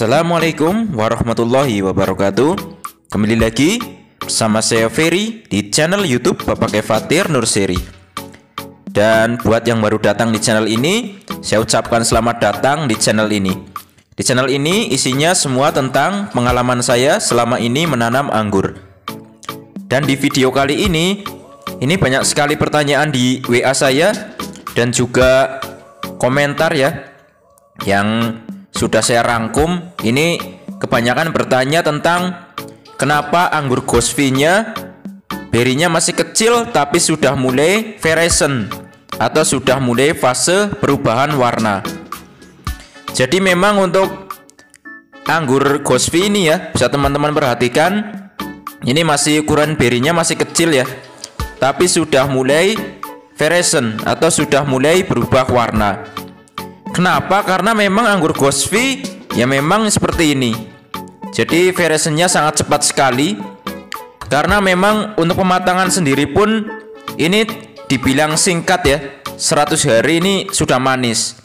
Assalamualaikum warahmatullahi wabarakatuh. Kembali lagi bersama saya Ferry di channel YouTube Bapak Kefatir Nurseri. Dan buat yang baru datang di channel ini, saya ucapkan selamat datang di channel ini. Di channel ini isinya semua tentang pengalaman saya selama ini menanam anggur. Dan di video kali ini banyak sekali pertanyaan di WA saya dan juga komentar ya yang sudah saya rangkum. Ini kebanyakan bertanya tentang kenapa anggur Ghostfy-nya berinya masih kecil tapi sudah mulai fluorescent atau sudah mulai fase perubahan warna. Jadi memang untuk anggur Ghostfy ini ya, bisa teman-teman perhatikan, ini masih ukuran berinya masih kecil ya, tapi sudah mulai fluorescent atau sudah mulai berubah warna. Kenapa? Karena memang anggur Ghostfy ya memang seperti ini. Jadi fluorescennya sangat cepat sekali. Karena memang untuk pematangan sendiri pun ini dibilang singkat ya. 100 hari ini sudah manis.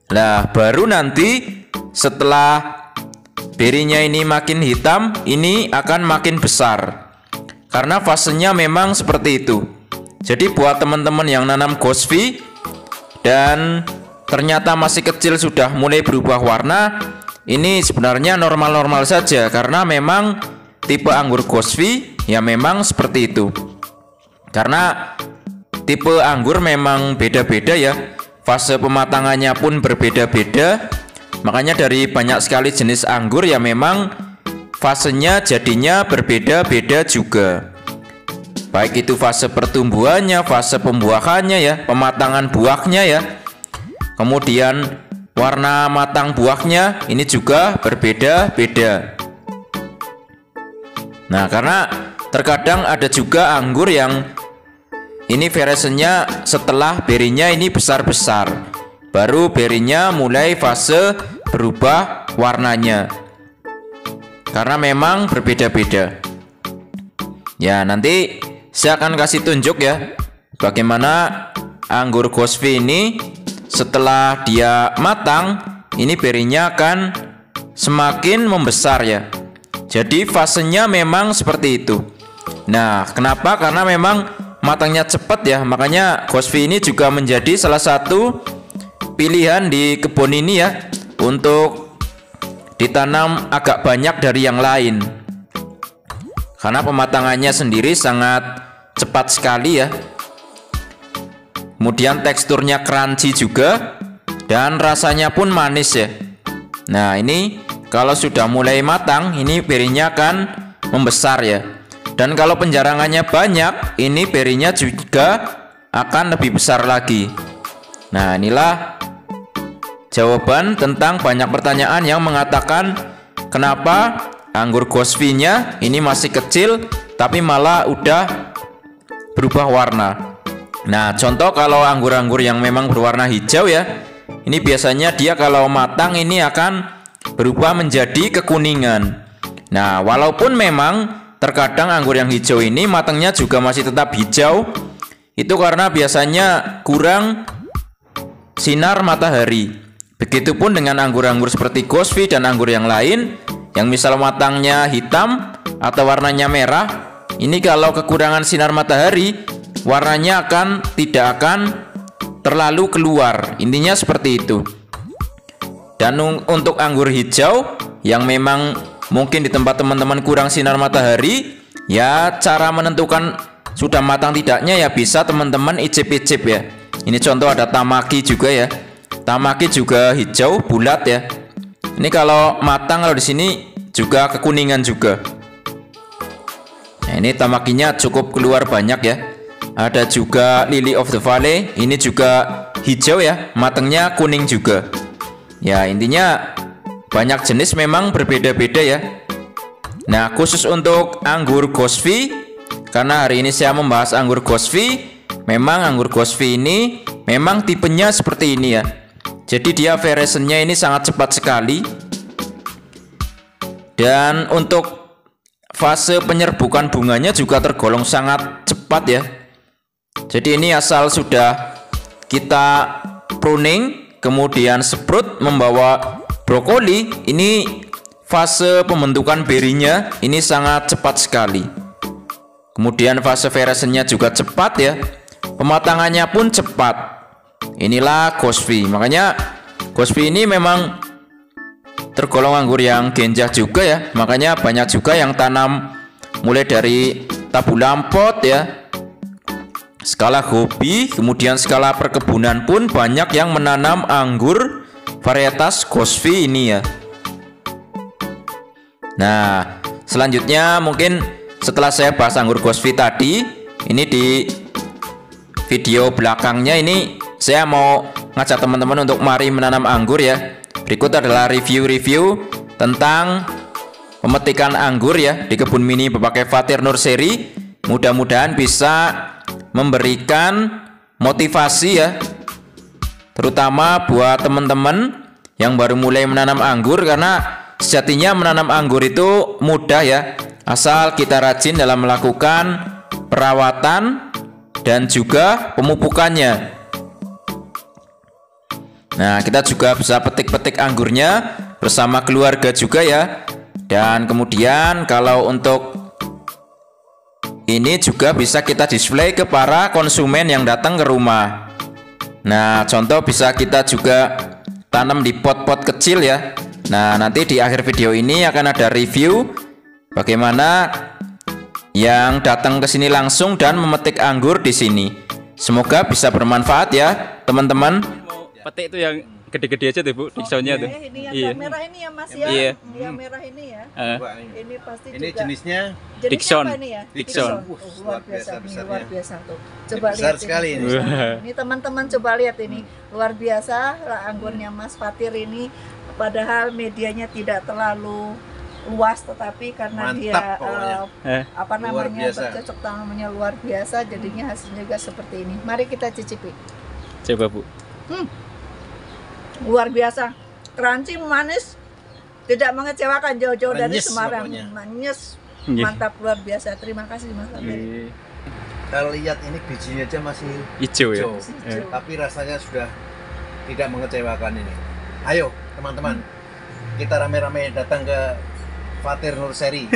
Nah, baru nanti setelah berinya ini makin hitam, ini akan makin besar. Karena fasenya memang seperti itu. Jadi buat teman-teman yang nanam Ghostfy dan ternyata masih kecil sudah mulai berubah warna, ini sebenarnya normal-normal saja karena memang tipe anggur Ghostfy ya memang seperti itu. Karena tipe anggur memang beda-beda ya, fase pematangannya pun berbeda-beda. Makanya dari banyak sekali jenis anggur ya memang fasenya jadinya berbeda-beda juga. Baik itu fase pertumbuhannya, fase pembuahannya ya, pematangan buahnya ya. Kemudian warna matang buahnya ini juga berbeda-beda. Nah, karena terkadang ada juga anggur yang ini fluorescennya setelah berinya ini besar-besar, baru berinya mulai fase berubah warnanya. Karena memang berbeda-beda. Ya, nanti saya akan kasih tunjuk ya bagaimana anggur Ghostfy ini setelah dia matang, ini berinya akan semakin membesar ya. Jadi fasenya memang seperti itu. Nah, kenapa? Karena memang matangnya cepat ya. Makanya Ghostfy ini juga menjadi salah satu pilihan di kebun ini ya, untuk ditanam agak banyak dari yang lain. Karena pematangannya sendiri sangat cepat sekali ya. Kemudian teksturnya crunchy juga dan rasanya pun manis ya. Nah, ini kalau sudah mulai matang, ini berinya akan membesar ya. Dan kalau penjarangannya banyak, ini berinya juga akan lebih besar lagi. Nah, inilah jawaban tentang banyak pertanyaan yang mengatakan kenapa anggur Ghostfy-nya ini masih kecil tapi malah udah berubah warna. Nah, contoh kalau anggur-anggur yang memang berwarna hijau ya, ini biasanya dia kalau matang ini akan berubah menjadi kekuningan. Nah, walaupun memang terkadang anggur yang hijau ini matangnya juga masih tetap hijau, itu karena biasanya kurang sinar matahari. Begitupun dengan anggur-anggur seperti Ghostfy dan anggur yang lain, yang misal matangnya hitam atau warnanya merah, ini kalau kekurangan sinar matahari, warnanya tidak akan terlalu keluar. Intinya seperti itu. Dan untuk anggur hijau yang memang mungkin di tempat teman-teman kurang sinar matahari, ya cara menentukan sudah matang tidaknya ya bisa teman-teman icip-icip ya. Ini contoh ada Tamaki juga ya. Tamaki juga hijau bulat ya. Ini kalau matang, kalau di sini juga kekuningan juga. Nah, ini Tamakinya cukup keluar banyak ya. Ada juga Lily of the Valley, ini juga hijau ya, matangnya kuning juga. Ya, intinya banyak jenis memang berbeda-beda ya. Nah, khusus untuk anggur Ghostfy, karena hari ini saya membahas anggur Ghostfy, memang anggur Ghostfy ini memang tipenya seperti ini ya. Jadi dia fluorescennya ini sangat cepat sekali. Dan untuk fase penyerbukan bunganya juga tergolong sangat cepat ya. Jadi ini asal sudah kita pruning, kemudian sprout membawa brokoli ini fase pembentukan berinya ini sangat cepat sekali. Kemudian fase feresennya juga cepat ya. Pematangannya pun cepat. Inilah Ghostfi. Makanya Ghostfi ini memang tergolong anggur yang genjah juga ya. Makanya banyak juga yang tanam mulai dari tabu lampot ya, skala hobi, kemudian skala perkebunan pun banyak yang menanam anggur varietas Ghostfi ini ya. Nah, selanjutnya mungkin setelah saya bahas anggur Ghostfi tadi, ini di video belakangnya ini saya mau ngajak teman-teman untuk mari menanam anggur ya. Berikut adalah review-review tentang pemetikan anggur ya di kebun mini Bapak Fatir Nursery. Mudah-mudahan bisa memberikan motivasi ya, terutama buat teman-teman yang baru mulai menanam anggur, karena sejatinya menanam anggur itu mudah ya, asal kita rajin dalam melakukan perawatan dan juga pemupukannya. Nah, kita juga bisa petik-petik anggurnya bersama keluarga juga ya. Dan kemudian kalau untuk ini juga bisa kita display ke para konsumen yang datang ke rumah. Nah, contoh bisa kita juga tanam di pot-pot kecil ya. Nah, nanti di akhir video ini akan ada review bagaimana yang datang ke sini langsung dan memetik anggur di sini. Semoga bisa bermanfaat ya, teman-teman. Petik itu yang gede-gede aja tuh Bu, Diksonnya tuh. Ini yang Iya. merah ini ya Mas ya. Iya. Yang merah ini ya. Ini pasti Ini juga. jenisnya Jenisnya Dickson. apa ini ya? Dickson. Luar biasa, ini luar biasa tuh. Coba besar lihat sekali ini. Ini teman-teman coba lihat ini. Luar biasa anggurnya Mas Fatir ini, padahal medianya tidak terlalu luas, tetapi karena Mantap dia pokoknya. apa Luar namanya biasa. bercocok tanamnya luar biasa, jadinya hasilnya juga seperti ini. Mari kita cicipi. Coba Bu. Luar biasa, crunchy, manis, tidak mengecewakan, jauh-jauh dari Manis Semarang. pokoknya. Manis, Iya. mantap, luar biasa. Terima kasih Mas Fatir. Kita lihat ini bijinya aja masih Hijau ya. hijau, Hijau. tapi rasanya sudah tidak mengecewakan ini. Ayo teman-teman, kita rame-rame datang ke Fatir Nursery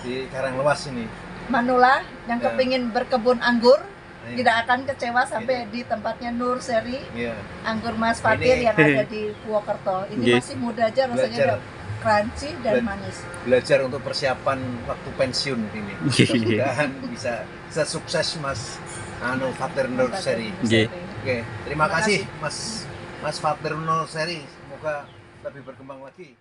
di Karanglewas ini. Manula yang Ya. kepingin berkebun anggur Ini. tidak akan kecewa sampai di tempatnya Nursery Iya. anggur Mas Fatir Ini. yang ada di Purwokerto. Ini Iya. masih muda aja, rasanya Belajar. udah crunchy dan Bela- manis. Belajar untuk persiapan waktu pensiun ini. Mudah-mudahan bisa sukses Mas Fatir Nursery. Iya. Oke, terima Terima kasih kasih. Mas Fatir Nursery. Semoga lebih berkembang lagi.